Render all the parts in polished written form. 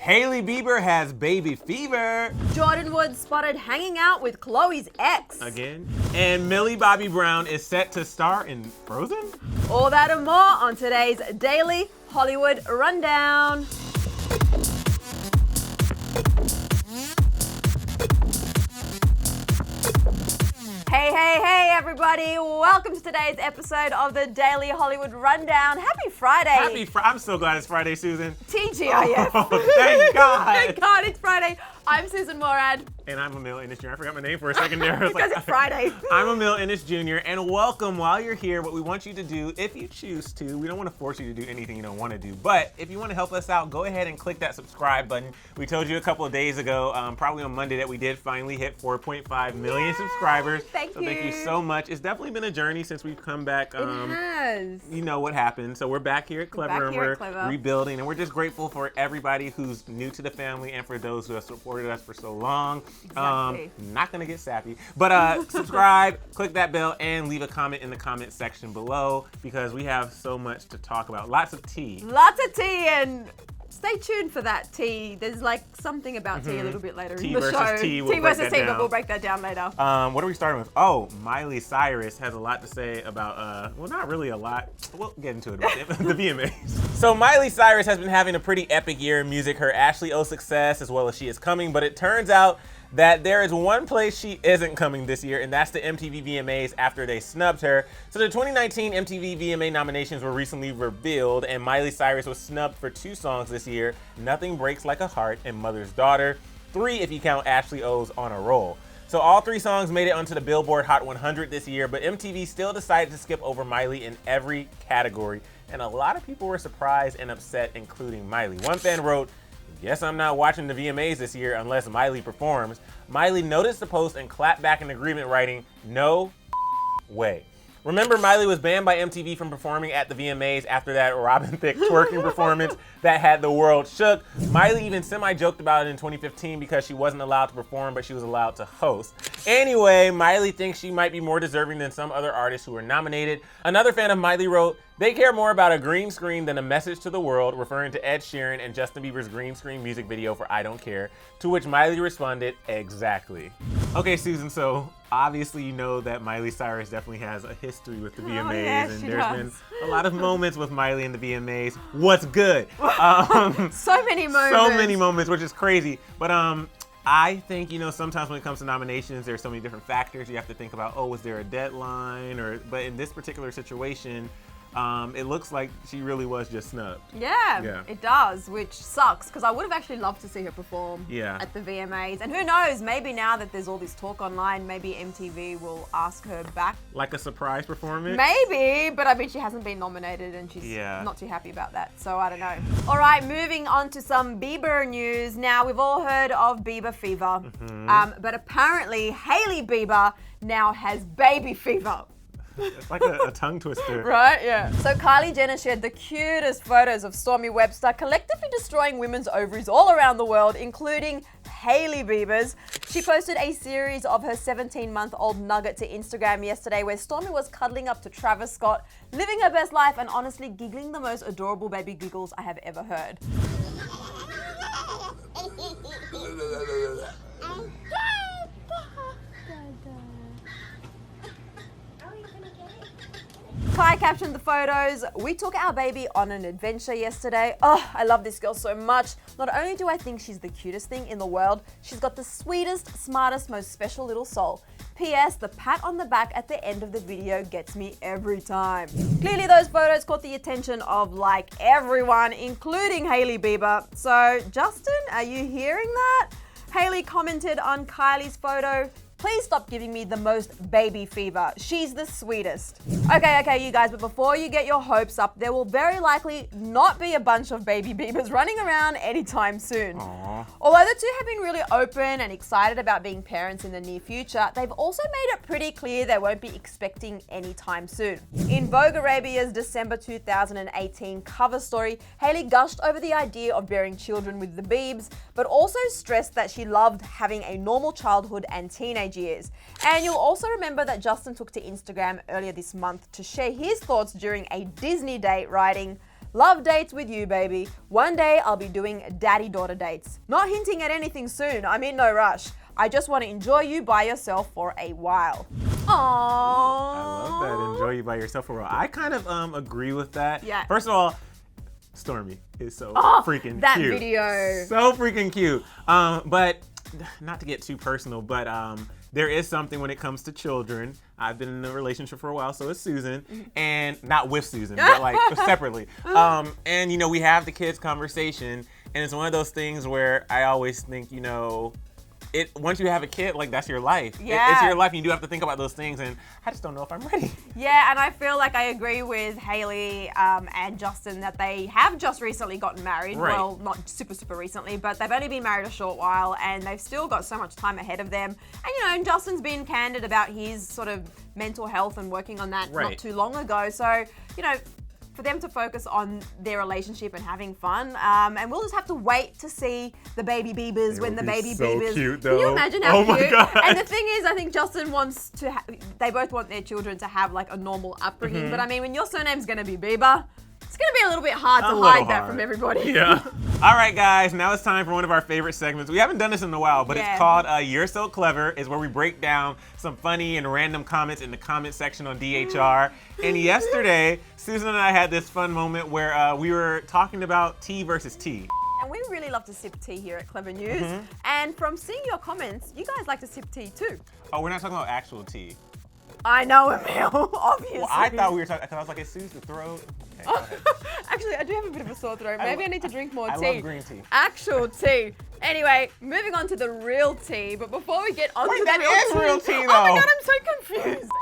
Hailey Bieber has baby fever. Jordyn was spotted hanging out with Chloe's ex. Again. And Millie Bobby Brown is set to star in Frozen? All that and more on today's Daily Hollywood Rundown. Hey, everybody. Welcome to today's episode of the Daily Hollywood Rundown. Happy Friday. I'm so glad it's Friday, Susan. TGIF. Oh, thank God. Thank God it's Friday. I'm Susan Morad. And I'm Emile Jr. I forgot my name for a second there. Because it's Friday. I'm Emile Jr. And welcome. While you're here, what we want you to do, if you choose to, we don't want to force you to do anything you don't want to do, but if you want to help us out, go ahead and click that subscribe button. We told you a couple of days ago, probably on Monday, that we did finally hit 4.5 million subscribers. Thank you. Thank you so much. It's definitely been a journey since we've come back. It has. You know what happened. So we're back here at Clevver, and we're rebuilding, and we're just grateful for everybody who's new to the family and for those who have supported us for so long. Exactly. Not gonna get sappy, but subscribe, click that bell, and leave a comment in the comment section below because we have so much to talk about. Lots of tea. Lots of tea, and stay tuned for that tea. There's like something about tea a little bit later in the show. Tea versus tea, but we'll break that down later. What are we starting with? Oh, Miley Cyrus has a lot to say about, well, not really a lot. We'll get into it with the VMAs. So Miley Cyrus has been having a pretty epic year in music. Her Ashley O success as well as She Is Coming, but it turns out that there is one place she isn't coming this year, and that's the MTV VMAs after they snubbed her. So the 2019 MTV VMA nominations were recently revealed, and Miley Cyrus was snubbed for 2 songs this year, Nothing Breaks Like a Heart and Mother's Daughter, 3 if you count Ashley O's On a Roll. So all 3 songs made it onto the Billboard Hot 100 this year, but MTV still decided to skip over Miley in every category, and a lot of people were surprised and upset, including Miley. One fan wrote, "Guess I'm not watching the VMAs this year unless Miley performs." Miley noticed the post and clapped back in agreement, writing, "No way." Remember, Miley was banned by MTV from performing at the VMAs after that Robin Thicke twerking performance that had the world shook. Miley even semi-joked about it in 2015 because she wasn't allowed to perform, but she was allowed to host. Anyway, Miley thinks she might be more deserving than some other artists who were nominated. Another fan of Miley wrote, "They care more about a green screen than a message to the world," referring to Ed Sheeran and Justin Bieber's green screen music video for I Don't Care, to which Miley responded, "Exactly." Okay, Susan, so obviously you know that Miley Cyrus definitely has a history with the VMAs, and there's been a lot of moments with Miley in the VMAs. What's good? So many moments. So many moments, which is crazy. But I think, you know, sometimes when it comes to nominations, there's so many different factors you have to think about. Oh, was there a deadline? But in this particular situation, it looks like she really was just snubbed. Yeah, it does, which sucks because I would have actually loved to see her perform at the VMAs. And who knows, maybe now that there's all this talk online, maybe MTV will ask her back. Like a surprise performance? Maybe, but I mean, she hasn't been nominated and she's not too happy about that, so I don't know. All right, moving on to some Bieber news. Now, we've all heard of Bieber fever, but apparently Hailey Bieber now has baby fever. It's like a tongue twister. Right, yeah. So Kylie Jenner shared the cutest photos of Stormi Webster collectively destroying women's ovaries all around the world, including Hailey Bieber's. She posted a series of her 17-month-old nugget to Instagram yesterday where Stormi was cuddling up to Travis Scott, living her best life and honestly giggling the most adorable baby giggles I have ever heard. Kai captioned the photos, "We took our baby on an adventure yesterday. Oh, I love this girl so much. Not only do I think she's the cutest thing in the world, she's got the sweetest, smartest, most special little soul. P.S. The pat on the back at the end of the video gets me every time." Clearly those photos caught the attention of like everyone, including Hailey Bieber. So Justin, are you hearing that? Hailey commented on Kylie's photo, "Please stop giving me the most baby fever. She's the sweetest." Okay, you guys, but before you get your hopes up, there will very likely not be a bunch of baby Biebers running around anytime soon. Aww. Although the two have been really open and excited about being parents in the near future, they've also made it pretty clear they won't be expecting anytime soon. In Vogue Arabia's December 2018 cover story, Hailey gushed over the idea of bearing children with the Biebs, but also stressed that she loved having a normal childhood and teenage years. And you'll also remember that Justin took to Instagram earlier this month to share his thoughts during a Disney date, writing, Love dates with you, baby. One day I'll be doing daddy-daughter dates. Not hinting at anything soon. I'm in no rush. I just want to enjoy you by yourself for a while. Aww. I love that. Enjoy you by yourself for a while. I kind of agree with that. Yeah. First of all, Stormy is so freaking that cute. video. So freaking cute. But not to get too personal, but there is something when it comes to children. I've been in a relationship for a while, so is Susan, and not with Susan, but like separately. And you know, we have the kids conversation, and it's one of those things where I always think, you know, once you have a kid, like that's your life. Yeah. It's your life, and you do have to think about those things, and I just don't know if I'm ready. Yeah, and I feel like I agree with Hailey and Justin that they have just recently gotten married. Right. Well, not super recently, but they've only been married a short while, and they've still got so much time ahead of them. And you know, and Justin's been candid about his sort of mental health and working on that not too long ago. So, you know, for them to focus on their relationship and having fun. And we'll just have to wait to see the baby Biebers when the baby Biebers. Cute, though. Can you imagine how cute? My God. And the thing is, I think Justin wants to, they both want their children to have like a normal upbringing. But I mean, when your surname's gonna be Bieber, it's gonna be a little bit hard to hide that from everybody. Yeah. All right, guys, now it's time for one of our favorite segments. We haven't done this in a while, but it's called You're So Clever. It's where we break down some funny and random comments in the comment section on DHR. And yesterday, Susan and I had this fun moment where we were talking about tea versus tea. And we really love to sip tea here at Clevver News. And from seeing your comments, you guys like to sip tea too. Oh, we're not talking about actual tea. I know, Emile, obviously. Well, I thought we were talking, because I was like, it soothes the throat. Okay, go ahead. Actually, I do have a bit of a sore throat. Maybe I need to drink more tea. I love green tea. Actual tea. Anyway, moving on to the real tea. But before we get on to that is the real tea, though. Oh my God, I'm so confused.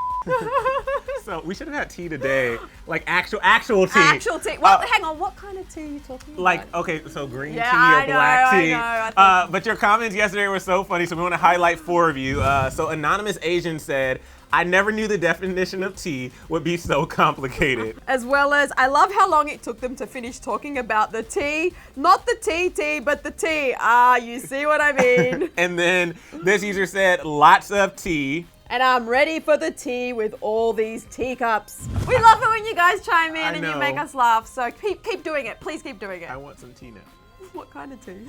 So we should have had tea today, like actual tea. Actual tea. Well, hang on. What kind of tea are you talking about? Like, okay, so green tea or I black tea. I know. But your comments yesterday were so funny, so we want to highlight 4 of you. So Anonymous Asian said, I never knew the definition of tea would be so complicated. As well as, I love how long it took them to finish talking about the tea. Not the tea, but the tea. Ah, you see what I mean. And then this user said, lots of tea. And I'm ready for the tea with all these teacups. We love it when you guys chime in and you make us laugh. So keep doing it. Please keep doing it. I want some tea now. What kind of tea?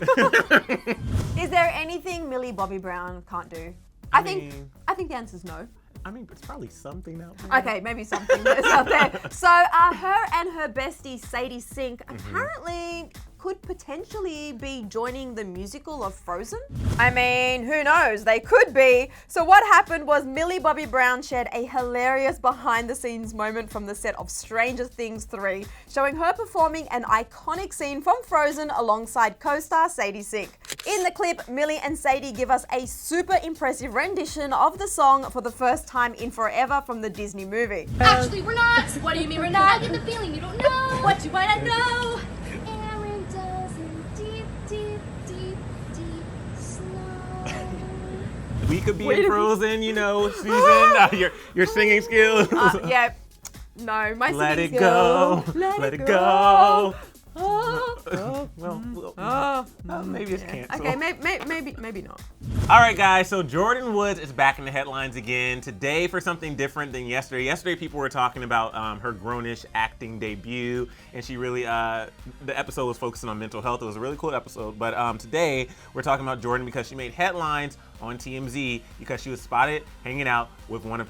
Is there anything Millie Bobby Brown can't do? I think the answer's no. I mean, it's probably something out there. Okay, maybe something that's out there. So her and her bestie Sadie Sink apparently could potentially be joining the musical of Frozen. I mean, who knows? They could be. So what happened was Millie Bobby Brown shared a hilarious behind-the-scenes moment from the set of Stranger Things 3, showing her performing an iconic scene from Frozen alongside co-star Sadie Sink. In the clip, Millie and Sadie give us a super impressive rendition of the song for the first time in forever from the Disney movie. Actually, we're not. What do you mean we're not? I get the feeling you don't know what you wanna know. Aaron does in deep, deep, deep, deep slow. We could be in Frozen, you know, Susan. Your singing skills. Yeah. No, my singing Let it skills. go. Let it go. Oh. Well, maybe it's canceled. Okay, maybe not. All right, guys, so Jordyn Woods is back in the headlines again today for something different than yesterday. Yesterday, people were talking about her grownish acting debut, and she really, the episode was focusing on mental health. It was a really cool episode, but today, we're talking about Jordyn because she made headlines on TMZ because she was spotted hanging out with one of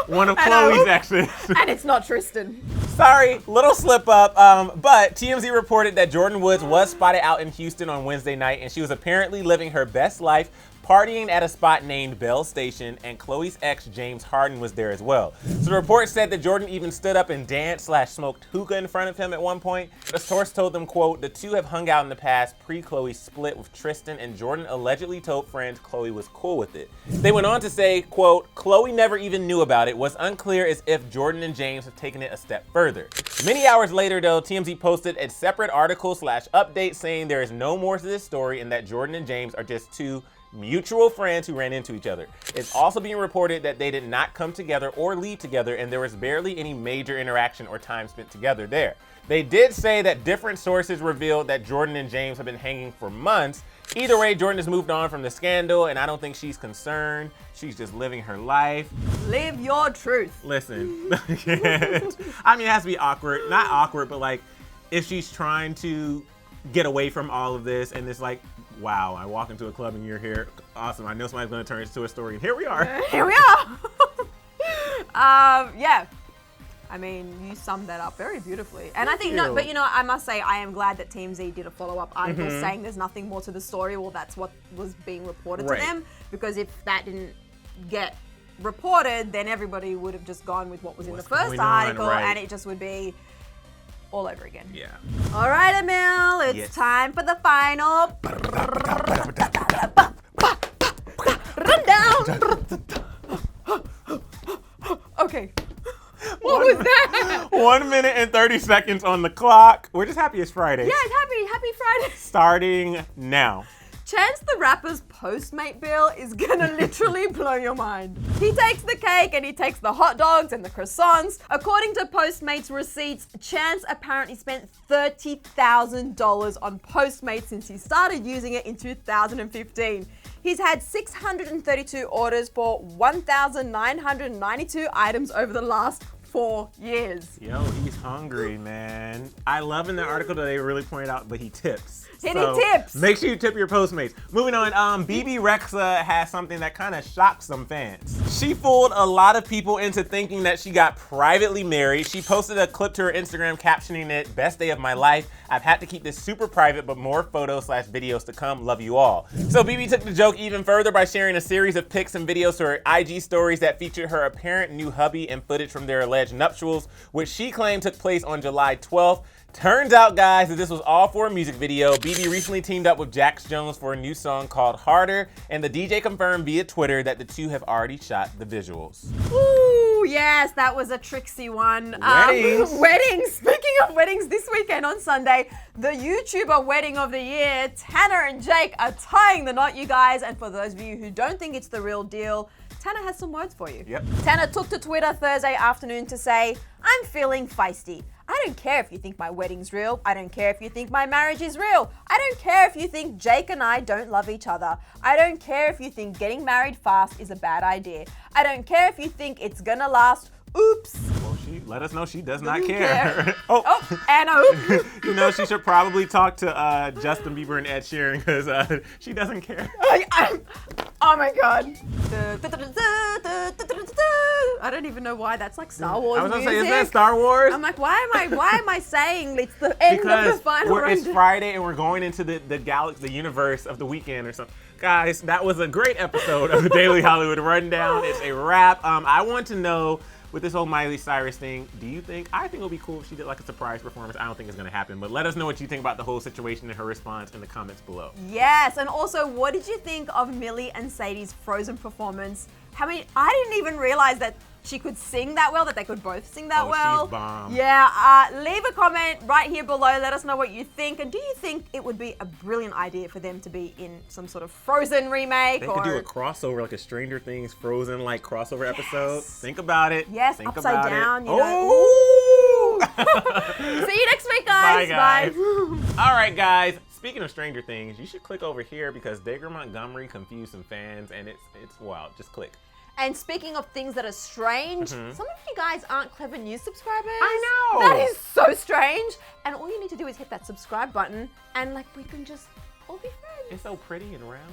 one of Chloe's exes. And it's not Tristan. Sorry, little slip up, but TMZ reported that Jordyn Woods was spotted out in Houston on Wednesday night, and she was apparently living her best life, partying at a spot named Bell Station, and Chloe's ex, James Harden, was there as well. So the report said that Jordyn even stood up and danced/smoked hookah in front of him at one point. The source told them, quote, the two have hung out in the past pre-Chloe's split with Tristan, and Jordyn allegedly told friends Chloe was cool with it. They went on to say, quote, Chloe never even knew about it. What's unclear is if Jordyn and James have taken it a step further. Many hours later, though, TMZ posted a separate article/update saying there is no more to this story and that Jordyn and James are just two mutual friends who ran into each other. It's also being reported that they did not come together or leave together, and there was barely any major interaction or time spent together there. They did say that different sources revealed that Jordyn and James have been hanging for months. Either way, Jordyn has moved on from the scandal, and I don't think she's concerned. She's just living her life. Live your truth. Listen, I mean, it has to be awkward. Not awkward, but like, if she's trying to get away from all of this, and it's like, wow, I walk into a club and you're here. Awesome, I know somebody's gonna turn it into a story, and here we are. Here we are. Yeah. I mean, you summed that up very beautifully. And I think, no, but you know, I must say, I am glad that TMZ did a follow-up article saying there's nothing more to the story. Well, that's what was being reported to them. Because if that didn't get reported, then everybody would have just gone with what was in the first article, and it just would be all over again. Yeah. All right, Emile, it's time for the final rundown. Okay. What was that? 1 minute and 30 seconds on the clock. We're just happy it's Friday. Yeah, it's happy Friday. Starting now. Chance the Rapper's Postmate bill is gonna literally blow your mind. He takes the cake and he takes the hot dogs and the croissants. According to Postmates receipts, Chance apparently spent $30,000 on Postmates since he started using it in 2015. He's had 632 orders for 1,992 items over the last 4 years. Yo, he's hungry, man. I love in the article that they really pointed out that he tips. And he tips. Make sure you tip your Postmates. Moving on, BB Rexa has something that kind of shocked some fans. She fooled a lot of people into thinking that she got privately married. She posted a clip to her Instagram captioning it, "Best day of my life. I've had to keep this super private, but more photos/videos to come. Love you all." So BB took the joke even further by sharing a series of pics and videos to her IG stories that featured her apparent new hubby and footage from their alleged nuptials, which she claimed took place on July 12th. Turns out, guys, that this was all for a music video. BB recently teamed up with Jax Jones for a new song called Harder, and the DJ confirmed via Twitter that the two have already shot the visuals. Ooh, yes, that was a tricksy one. Weddings. Speaking of weddings, this weekend on Sunday, the YouTuber wedding of the year, Tanner and Jake, are tying the knot, you guys. And for those of you who don't think it's the real deal, Tanner has some words for you. Yep. Tanner took to Twitter Thursday afternoon to say, "I'm feeling feisty. I don't care if you think my wedding's real. I don't care if you think my marriage is real. I don't care if you think Jake and I don't love each other. I don't care if you think getting married fast is a bad idea. I don't care if you think it's gonna last. Oops." Well, she let us know she does not care. Oh, and a oop. You know, she should probably talk to Justin Bieber and Ed Sheeran because she doesn't care. Oh my god. I don't even know why. That's like Star Wars I was gonna music. say, is that Star Wars? I'm like, why am I saying it's the end of the final round? It's Friday and we're going into the galaxy, the universe of the weekend or something. Guys, that was a great episode of the Daily Hollywood Rundown. It's a wrap. I want to know, with this whole Miley Cyrus thing, I think it would be cool if she did like a surprise performance. I don't think it's gonna happen, but let us know what you think about the whole situation and her response in the comments below. Yes, and also, what did you think of Millie and Sadie's Frozen performance? I didn't even realize that she could sing that well, that they could both sing that well. She's bomb. Yeah, leave a comment right here below. Let us know what you think. And do you think it would be a brilliant idea for them to be in some sort of Frozen remake? They could do a crossover, like a Stranger Things Frozen like crossover episode. Think about it. Yes, Think upside about down. It. You know. See you next week, guys. Bye, guys. All right, guys. Speaking of Stranger Things, you should click over here because Dacre Montgomery confused some fans, and it's wild. Just click. And speaking of things that are strange, some of you guys aren't Clevver News subscribers. I know. That is so strange. And all you need to do is hit that subscribe button and like we can just all be friends. It's so pretty and round.